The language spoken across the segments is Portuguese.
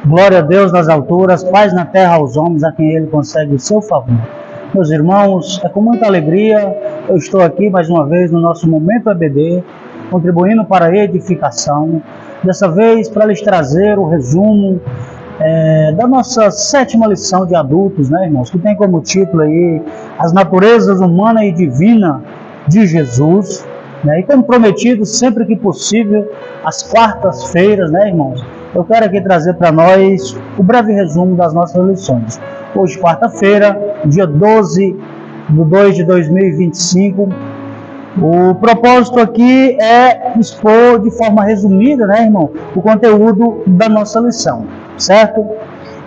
Glória a Deus nas alturas, paz na terra aos homens, a quem Ele concede o seu favor. Meus irmãos, é com muita alegria eu estou aqui mais uma vez no nosso Momento EBD, contribuindo para a edificação. Dessa vez para lhes trazer o resumo da nossa 7ª lição de adultos, né, irmãos? Que tem como título aí As Naturezas Humana e Divina de Jesus. E como prometido, sempre que possível, às quartas-feiras, né, irmãos? Eu quero aqui trazer para nós o breve resumo das nossas lições. Hoje, quarta-feira, dia 12/2/2025. O propósito aqui é expor de forma resumida, né, irmão, o conteúdo da nossa lição, certo?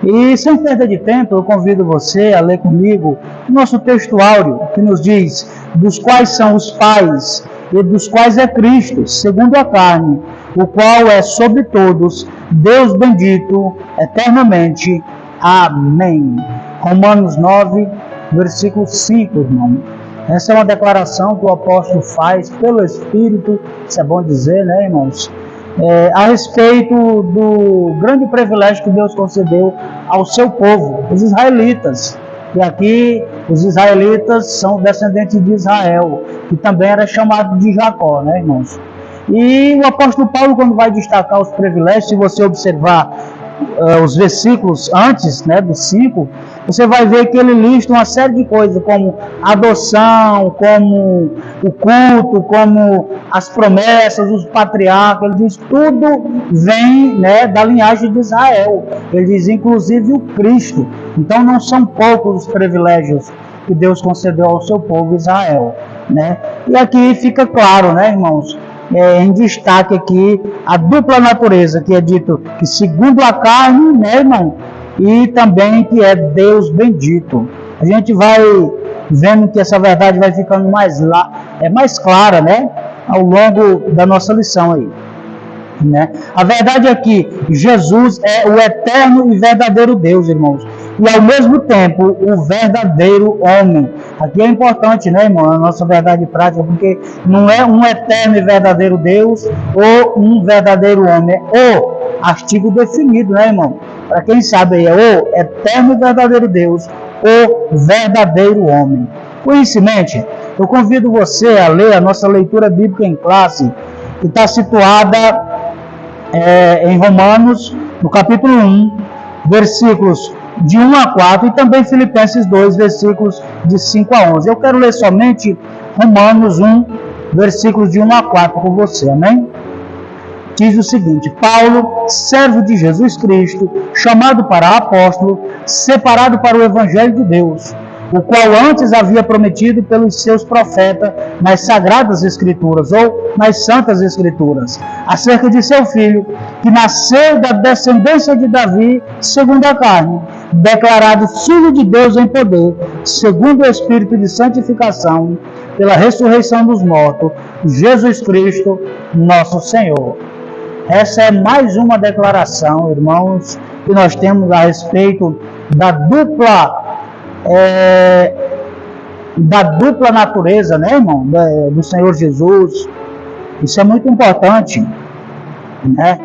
E sem perda de tempo, eu convido você a ler comigo o nosso texto áureo, que nos diz: dos quais são os pais e dos quais é Cristo, segundo a carne, o qual é sobre todos, Deus bendito eternamente. Amém. Romanos 9, versículo 5, irmão. Essa é uma declaração que o apóstolo faz pelo Espírito, isso é bom dizer, né, irmãos? A respeito do grande privilégio que Deus concedeu ao seu povo, os israelitas. E aqui os israelitas são descendentes de Israel, que também era chamado de Jacó, né, irmãos? E o apóstolo Paulo, quando vai destacar os privilégios, se você observar os versículos antes, né, dos 5, você vai ver que ele lista uma série de coisas, como adoção, como o culto, como as promessas, os patriarcas. Ele diz tudo vem, né, da linhagem de Israel. Ele diz inclusive o Cristo. Então não são poucos os privilégios que Deus concedeu ao seu povo Israel, né? E aqui fica claro, né, irmãos, em destaque aqui a dupla natureza, que é dito que segundo a carne, né, irmão, e também que é Deus bendito. A gente vai vendo que essa verdade vai ficando mais clara, né, ao longo da nossa lição aí, né? A verdade é que Jesus é o eterno e verdadeiro Deus, irmãos, e ao mesmo tempo o verdadeiro homem. Aqui é importante, né, irmão, a nossa verdade prática, porque não é um eterno e verdadeiro Deus ou um verdadeiro homem, é o artigo definido, né, irmão? Para quem sabe aí, é o eterno e verdadeiro Deus, o verdadeiro homem. Com isso em mente, eu convido você a ler a nossa leitura bíblica em classe, que está situada em Romanos, no capítulo 1, versículos de 1 a 4, e também Filipenses 2, versículos de 5 a 11. Eu quero ler somente Romanos 1, versículos de 1 a 4 com você, amém? Diz o seguinte: Paulo, servo de Jesus Cristo, chamado para apóstolo, separado para o Evangelho de Deus, o qual antes havia prometido pelos seus profetas nas Sagradas Escrituras, ou nas Santas Escrituras, acerca de seu filho, que nasceu da descendência de Davi, segundo a carne, declarado Filho de Deus em poder, segundo o Espírito de santificação, pela ressurreição dos mortos, Jesus Cristo, nosso Senhor. Essa é mais uma declaração, irmãos, que nós temos a respeito da dupla natureza, né, irmão, do Senhor Jesus. Isso é muito importante, né?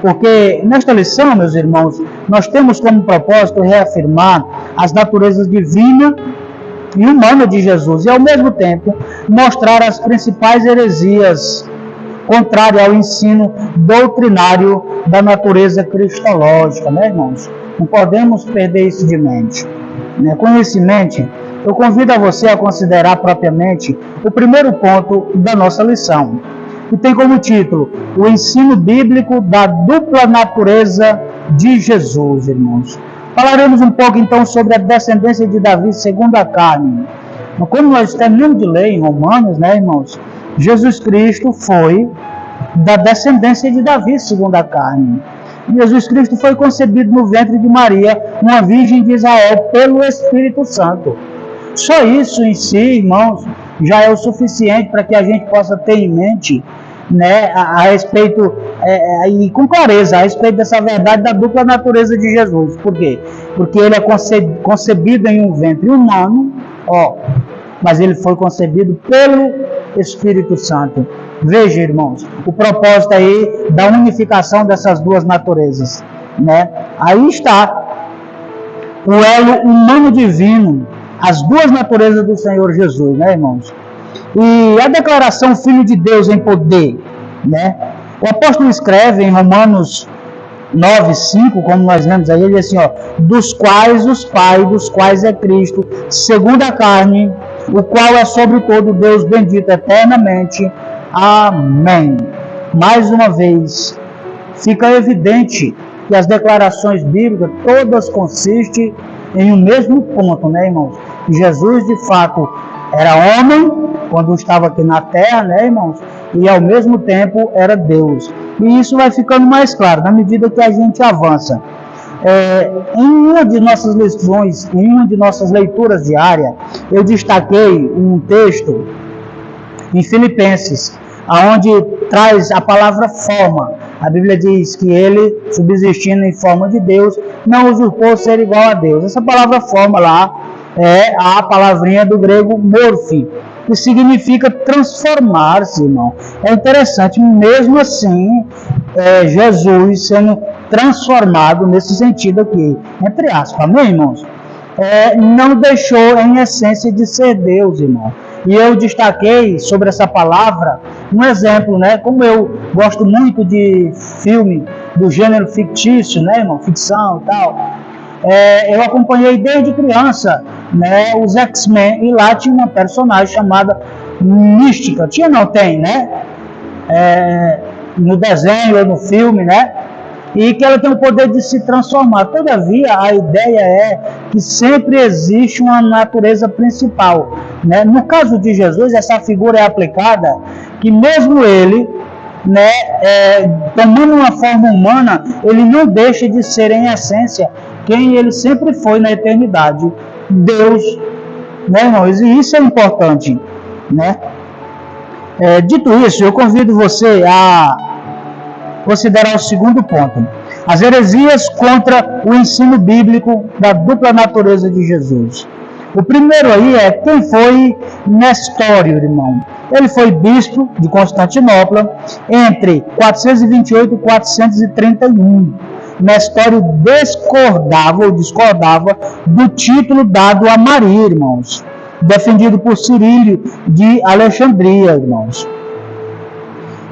Porque nesta lição, meus irmãos, nós temos como propósito reafirmar as naturezas divina e humana de Jesus e, ao mesmo tempo, mostrar as principais heresias contrárias ao ensino doutrinário da natureza cristológica, né, irmãos? Não podemos perder isso de mente. Com isso em mente, eu convido a você a considerar propriamente o primeiro ponto da nossa lição, que tem como título o ensino bíblico da dupla natureza de Jesus, irmãos. Falaremos um pouco então sobre a descendência de Davi segundo a carne. Como nós terminamos de ler em Romanos, né, irmãos, Jesus Cristo foi da descendência de Davi segundo a carne. Jesus Cristo foi concebido no ventre de Maria, uma virgem de Israel, pelo Espírito Santo. Só isso em si, irmãos, já é o suficiente para que a gente possa ter em mente, né, a respeito, e com clareza, a respeito dessa verdade da dupla natureza de Jesus. Por quê? Porque ele é concebido em um ventre humano, mas ele foi concebido pelo Espírito Santo. Veja, irmãos, o propósito aí da unificação dessas duas naturezas. né? Aí está o elo humano-divino, as duas naturezas do Senhor Jesus, né, irmãos? E a declaração Filho de Deus em poder, né? O apóstolo escreve em Romanos 9:5, como nós lemos aí, ele diz assim, ó, dos quais os Pai, dos quais é Cristo, segundo a carne, o qual é sobre todo Deus bendito eternamente. Amém. Mais uma vez, fica evidente que as declarações bíblicas todas consistem em um mesmo ponto, né, irmãos? Jesus, de fato, era homem quando estava aqui na terra, né, irmãos? E ao mesmo tempo era Deus. E isso vai ficando mais claro na medida que a gente avança. Em uma de nossas lições, em uma de nossas leituras diárias, eu destaquei um texto em Filipenses, onde traz a palavra forma. A Bíblia diz que ele, subsistindo em forma de Deus, não usurpou ser igual a Deus. Essa palavra forma lá é a palavrinha do grego morphe, que significa transformar-se, irmão. É interessante, mesmo assim, Jesus sendo transformado nesse sentido aqui, entre aspas, amém, irmãos? Não deixou em essência de ser Deus, irmão. E eu destaquei sobre essa palavra um exemplo, né? Como eu gosto muito de filme do gênero fictício, né, irmão? Ficção e tal. Eu acompanhei desde criança, né, os X-Men, e lá tinha uma personagem chamada Mística. Tinha, não tem, né? No desenho ou no filme, né? E que ela tem o poder de se transformar. Todavia, a ideia é que sempre existe uma natureza principal, né? No caso de Jesus, essa figura é aplicada que mesmo ele, né, tomando uma forma humana, ele não deixa de ser em essência quem ele sempre foi na eternidade, Deus, né, irmãos? E isso é importante, né? Dito isso, eu convido você a considerar o segundo ponto: as heresias contra o ensino bíblico da dupla natureza de Jesus. O primeiro aí é quem foi Nestório, irmão. Ele foi bispo de Constantinopla entre 428 e 431. Nestório discordava do título dado a Maria, irmãos, defendido por Cirílio de Alexandria, irmãos.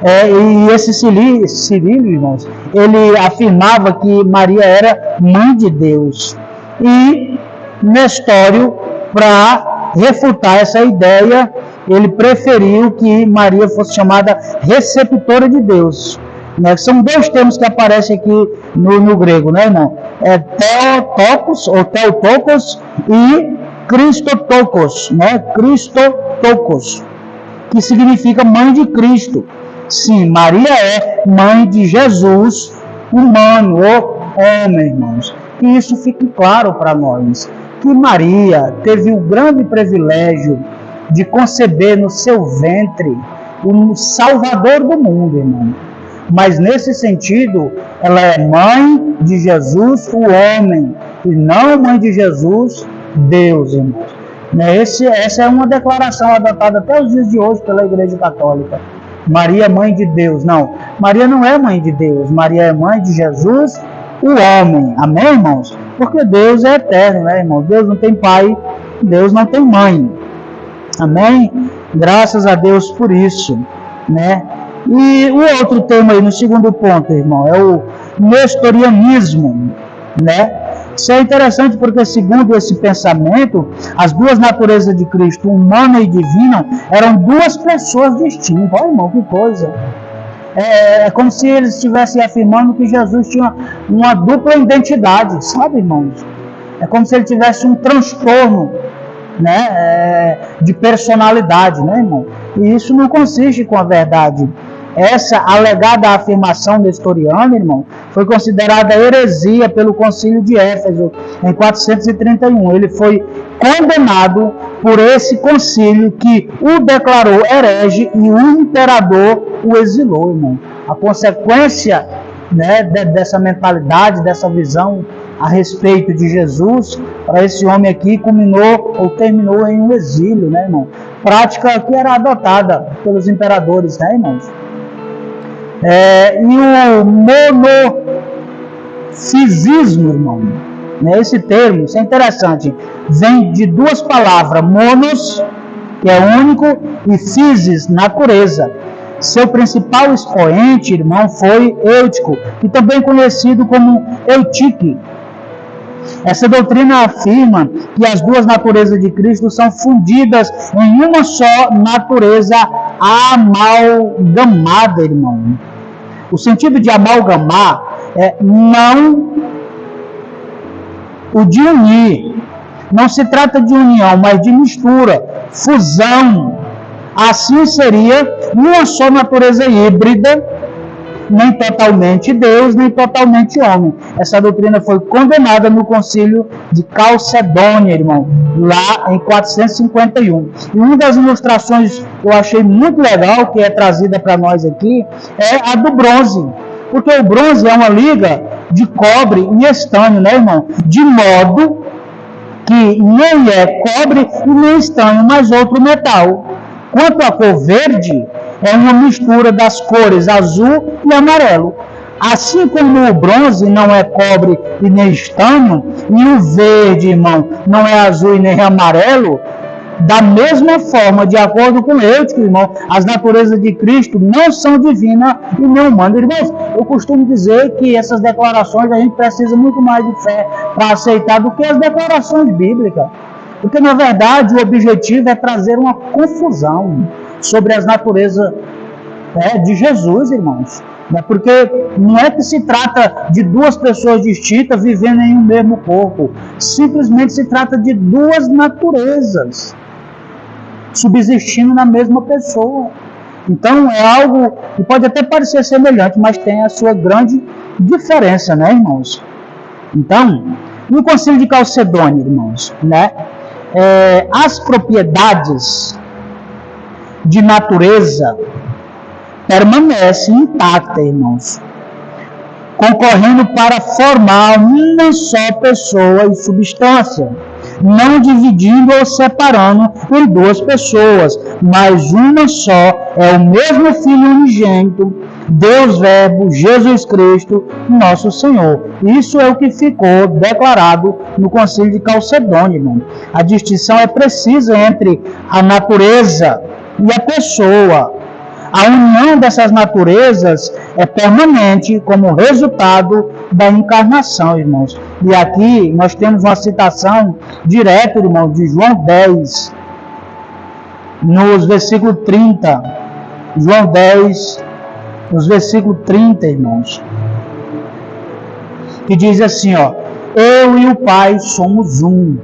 E esse Cirílio, irmãos, ele afirmava que Maria era mãe de Deus. E Nestório, para refutar essa ideia, ele preferiu que Maria fosse chamada receptora de Deus. Né? São dois termos que aparecem aqui no grego, né, irmão? Theotokos, ou Theotokos, e Christotokos, né? Christotokos, que significa mãe de Cristo. Sim, Maria é mãe de Jesus, humano, ou homem, irmãos. Que isso fique claro para nós, que Maria teve o grande privilégio de conceber no seu ventre o Salvador do mundo, irmão. Mas nesse sentido, ela é mãe de Jesus, o homem, e não mãe de Jesus, Deus, irmãos. Essa é uma declaração adotada até os dias de hoje pela Igreja Católica. Maria, mãe de Deus. Não, Maria não é mãe de Deus. Maria é mãe de Jesus, o homem. Amém, irmãos? Porque Deus é eterno, né, irmãos? Deus não tem pai, Deus não tem mãe. Amém? Graças a Deus por isso, né? E o outro tema aí, no segundo ponto, irmão, é o nestorianismo, né? Isso é interessante porque, segundo esse pensamento, as duas naturezas de Cristo, humana e divina, eram duas pessoas distintas. Olha, irmão, que coisa! É como se eles estivessem afirmando que Jesus tinha uma dupla identidade, sabe, irmãos? É como se ele tivesse um transtorno, né, de personalidade, né, irmão? E isso não consiste com a verdade. Essa alegada afirmação nestoriana, irmão, foi considerada heresia pelo Concílio de Éfeso em 431. Ele foi condenado por esse concílio, que o declarou herege e o imperador o exilou, irmão. A consequência, né, dessa mentalidade, dessa visão a respeito de Jesus, para esse homem aqui, culminou ou terminou em um exílio, né, irmão? Prática que era adotada pelos imperadores, né, irmãos? E o Monofisismo, irmão. Esse termo, isso é interessante, vem de duas palavras, monos, que é único, e physis, natureza. Seu principal expoente, irmão, foi Eutico, que também conhecido como Eutique. Essa doutrina afirma que as duas naturezas de Cristo são fundidas em uma só natureza amalgamada, irmão. O sentido de amalgamar é não o de unir. Não se trata de união, mas de mistura, fusão. Assim seria uma só natureza híbrida, nem totalmente Deus, nem totalmente homem. Essa doutrina foi condenada no concílio de Calcedônia, irmão, lá em 451. E uma das ilustrações que eu achei muito legal, que é trazida para nós aqui, é a do bronze. Porque o bronze é uma liga de cobre e estânio, né, irmão? De modo que nem é cobre e nem estânio, mas outro metal. Quanto à cor verde, é uma mistura das cores azul e amarelo. Assim como o bronze não é cobre e nem estânio, e o verde, irmão, não é azul e nem amarelo, da mesma forma, de acordo com Eutico, irmão, as naturezas de Cristo não são divina e nem humana. Irmãos, eu costumo dizer que essas declarações a gente precisa muito mais de fé para aceitar do que as declarações bíblicas. Porque, na verdade, o objetivo é trazer uma confusão sobre as naturezas de Jesus, irmãos. Porque não é que se trata de duas pessoas distintas vivendo em um mesmo corpo. Simplesmente se trata de duas naturezas subsistindo na mesma pessoa. Então, é algo que pode até parecer semelhante, mas tem a sua grande diferença, né, irmãos? Então, no concílio de Calcedônia, irmãos, as propriedades de natureza permanecem intactas, irmãos, concorrendo para formar uma só pessoa e substância, não dividindo ou separando em duas pessoas, mas uma só, é o mesmo Filho unigênito, Deus Verbo, Jesus Cristo, nosso Senhor. Isso é o que ficou declarado no concílio de Calcedônia, irmão. A distinção é precisa entre a natureza e a pessoa. A união dessas naturezas é permanente como resultado da encarnação, irmãos. E aqui nós temos uma citação direta, irmão, de João 10, nos versículos 30. João 10, nos versículos 30, irmãos. Que diz assim, eu e o Pai somos um,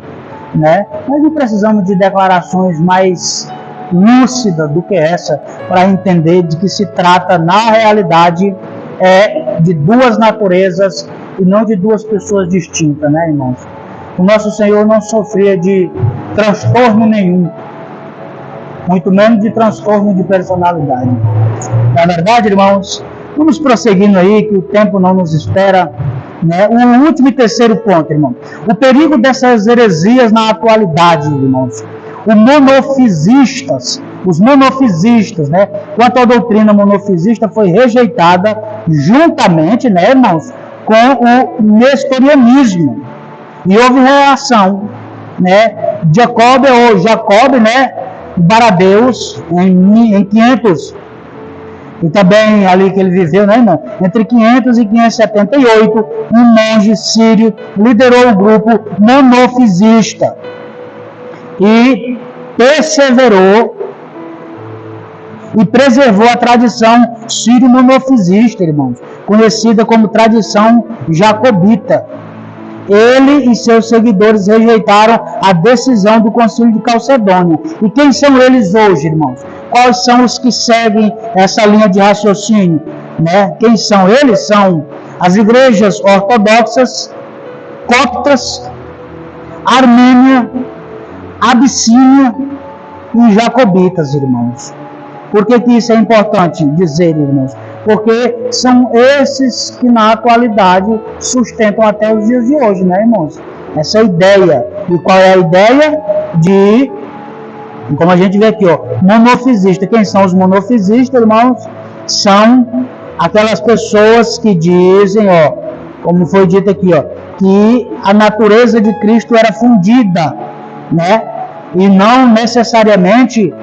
né? Nós não precisamos de declarações mais lúcida do que essa para entender de que se trata na realidade de duas naturezas e não de duas pessoas distintas, né, irmãos? O nosso Senhor não sofria de transtorno nenhum, muito menos de transtorno de personalidade. Na verdade, irmãos, vamos prosseguindo aí, que o tempo não nos espera, né? O último e terceiro ponto, irmão. O perigo dessas heresias na atualidade, irmãos. Os monofisistas, né? Quanto à doutrina monofisista, foi rejeitada juntamente, né, irmãos, com o nestorianismo. E houve reação, né? Jacob, né, Baradeus, em 500, e também ali que ele viveu, né, irmão? Entre 500 e 578, um monge sírio liderou o grupo monofisista e perseverou e preservou a tradição sírio-monofisista, irmãos, conhecida como tradição jacobita. Ele e seus seguidores rejeitaram a decisão do concílio de Calcedônia. E quem são eles hoje, irmãos? Quais são os que seguem essa linha de raciocínio, né? Quem são eles? São as igrejas ortodoxas, coptas, Armênia, Abissínia e jacobitas, irmãos. Por que isso é importante dizer, irmãos? Porque são esses que na atualidade sustentam até os dias de hoje, né, irmãos? Essa ideia. E qual é a ideia? Como a gente vê aqui, monofisista. Quem são os monofisistas, irmãos? São aquelas pessoas que dizem, como foi dito aqui, ó, que a natureza de Cristo era fundida, né? E não necessariamente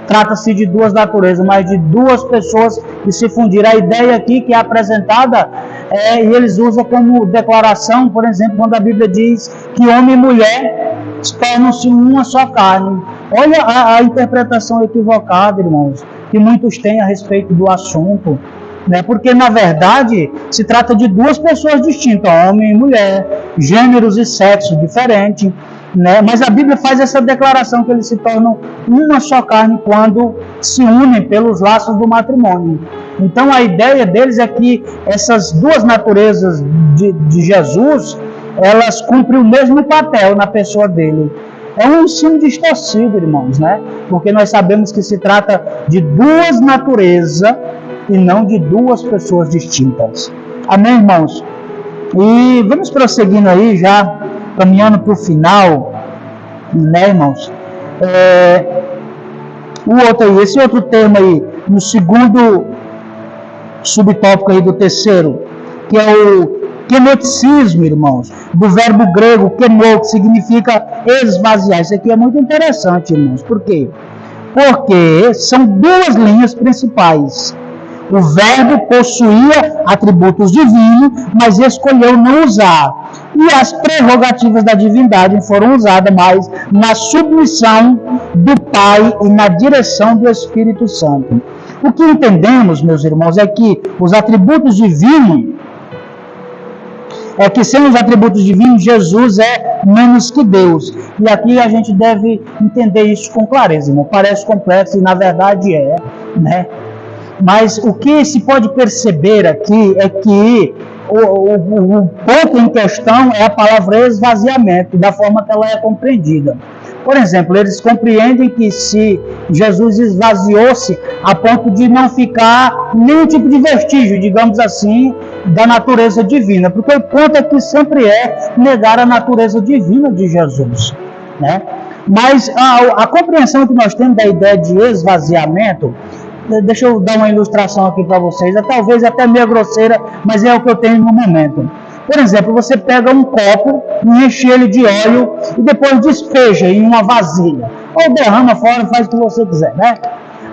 trata-se de duas naturezas, mas de duas pessoas que se fundiram. A ideia aqui que é apresentada, e eles usam como declaração, por exemplo, quando a Bíblia diz que homem e mulher tornam-se uma só carne. Olha a interpretação equivocada, irmãos, que muitos têm a respeito do assunto, né? Porque, na verdade, se trata de duas pessoas distintas, homem e mulher, gêneros e sexos diferentes, né? Mas a Bíblia faz essa declaração que eles se tornam uma só carne quando se unem pelos laços do matrimônio. Então a ideia deles é que essas duas naturezas de Jesus, elas cumprem o mesmo papel na pessoa dele. É um ensino distorcido, irmãos, né? Porque nós sabemos que se trata de duas naturezas e não de duas pessoas distintas. Amém, irmãos? E vamos prosseguindo aí, já caminhando para o final, né, irmãos? Esse outro termo aí, no segundo subtópico aí do terceiro, que é o quenoticismo, irmãos, do verbo grego queno, que significa esvaziar. Isso aqui é muito interessante, irmãos. Por quê? Porque são duas linhas principais. O verbo possuía atributos divinos, mas escolheu não usar. E as prerrogativas da divindade foram usadas mais na submissão do Pai e na direção do Espírito Santo. O que entendemos, meus irmãos, é que os atributos divinos, sem os atributos divinos, Jesus é menos que Deus. E aqui a gente deve entender isso com clareza, irmão. Parece complexo e na verdade é, né? Mas o que se pode perceber aqui é que o ponto em questão é a palavra esvaziamento, da forma que ela é compreendida. Por exemplo, eles compreendem que se Jesus esvaziou-se a ponto de não ficar nenhum tipo de vestígio, digamos assim, da natureza divina, porque o ponto aqui sempre é negar a natureza divina de Jesus, né? Mas a compreensão que nós temos da ideia de esvaziamento, deixa eu dar uma ilustração aqui para vocês, talvez até meio grosseira, mas é o que eu tenho no momento. Por exemplo, você pega um copo, enche ele de óleo e depois despeja em uma vasilha. Ou derrama fora, faz o que você quiser, né?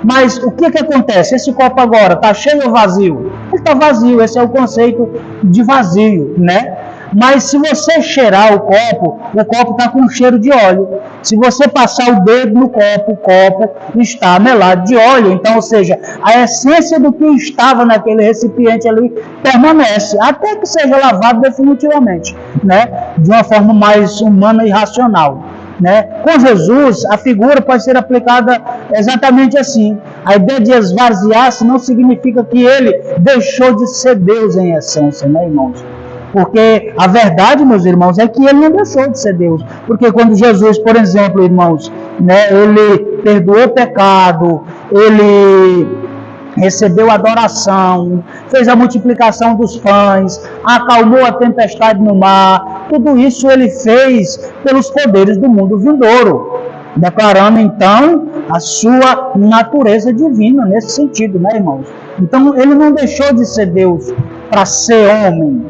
Mas o que acontece? Esse copo agora está cheio ou vazio? Ele está vazio, esse é o conceito de vazio, né? Mas se você cheirar o copo está com cheiro de óleo. Se você passar o dedo no copo, o copo está melado de óleo. Então, ou seja, a essência do que estava naquele recipiente ali permanece, até que seja lavado definitivamente, né? De uma forma mais humana e racional, né? Com Jesus, a figura pode ser aplicada exatamente assim. A ideia de esvaziar-se não significa que ele deixou de ser Deus em essência, né, irmãos? Porque a verdade, meus irmãos, é que ele não deixou de ser Deus. Porque quando Jesus, por exemplo, irmãos, né, ele perdoou o pecado, ele recebeu adoração, fez a multiplicação dos pães, acalmou a tempestade no mar, tudo isso ele fez pelos poderes do mundo vindouro, declarando então a sua natureza divina nesse sentido, né, irmãos? Então ele não deixou de ser Deus para ser homem,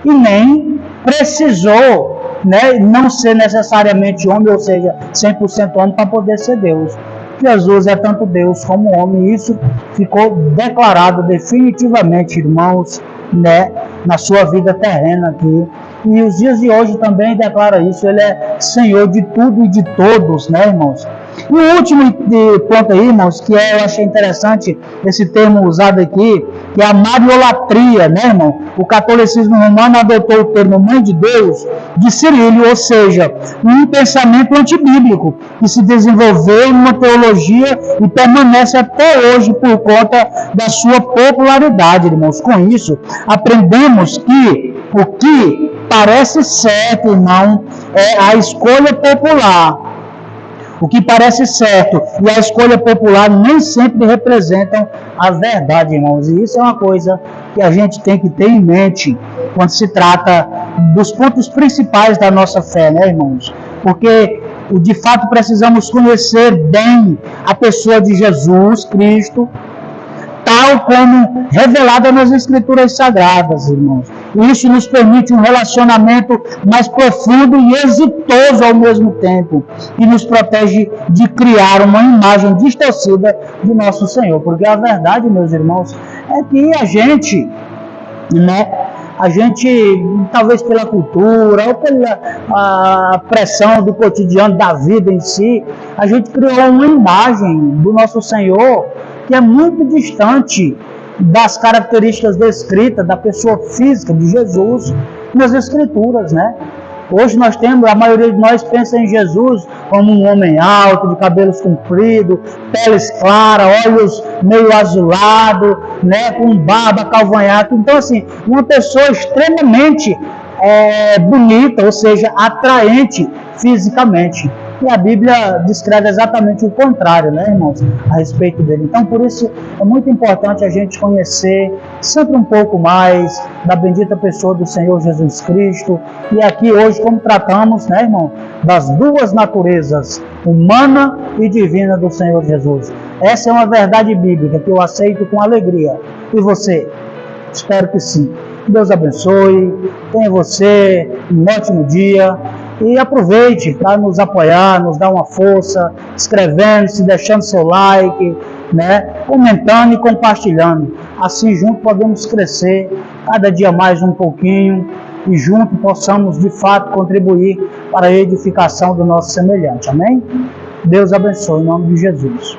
e nem precisou, né, não ser necessariamente homem, ou seja, 100% homem para poder ser Deus. Jesus é tanto Deus como homem, e isso ficou declarado definitivamente, irmãos, né, na sua vida terrena aqui. E os dias de hoje também declara isso, ele é Senhor de tudo e de todos, né, irmãos? E o último ponto aí, irmãos, que eu achei interessante, esse termo usado aqui, que é a mariolatria, né, irmão? O catolicismo romano adotou o termo mãe de Deus de Cirílio, ou seja, um pensamento antibíblico que se desenvolveu em uma teologia e permanece até hoje por conta da sua popularidade, irmãos. Com isso, aprendemos que o que parece certo, irmão, é a escolha popular. O que parece certo e a escolha popular nem sempre representam a verdade, irmãos. E isso é uma coisa que a gente tem que ter em mente quando se trata dos pontos principais da nossa fé, né, irmãos? Porque, de fato, precisamos conhecer bem a pessoa de Jesus Cristo, tal como revelada nas Escrituras Sagradas, irmãos. Isso nos permite um relacionamento mais profundo e exitoso ao mesmo tempo. E nos protege de criar uma imagem distorcida de nosso Senhor. Porque a verdade, meus irmãos, é que a gente, talvez pela cultura ou pela pressão do cotidiano da vida em si, a gente criou uma imagem do nosso Senhor que é muito distante das características descritas da pessoa física de Jesus nas Escrituras, né? Hoje nós temos, a maioria de nós pensa em Jesus como um homem alto, de cabelos compridos, peles claras, olhos meio azulados, né, com barba, calvanhado. Então, assim, uma pessoa extremamente bonita, ou seja, atraente fisicamente. E a Bíblia descreve exatamente o contrário, né, irmãos, a respeito dele. Então, por isso, é muito importante a gente conhecer sempre um pouco mais da bendita pessoa do Senhor Jesus Cristo. E aqui hoje, como tratamos, né, irmão, das duas naturezas, humana e divina do Senhor Jesus. Essa é uma verdade bíblica que eu aceito com alegria. E você? Espero que sim. Deus abençoe. Tenha você um ótimo dia. E aproveite para nos apoiar, nos dar uma força, inscrevendo-se, deixando seu like, né? Comentando e compartilhando. Assim, juntos podemos crescer cada dia mais um pouquinho e juntos possamos, de fato, contribuir para a edificação do nosso semelhante. Amém? Deus abençoe, em nome de Jesus.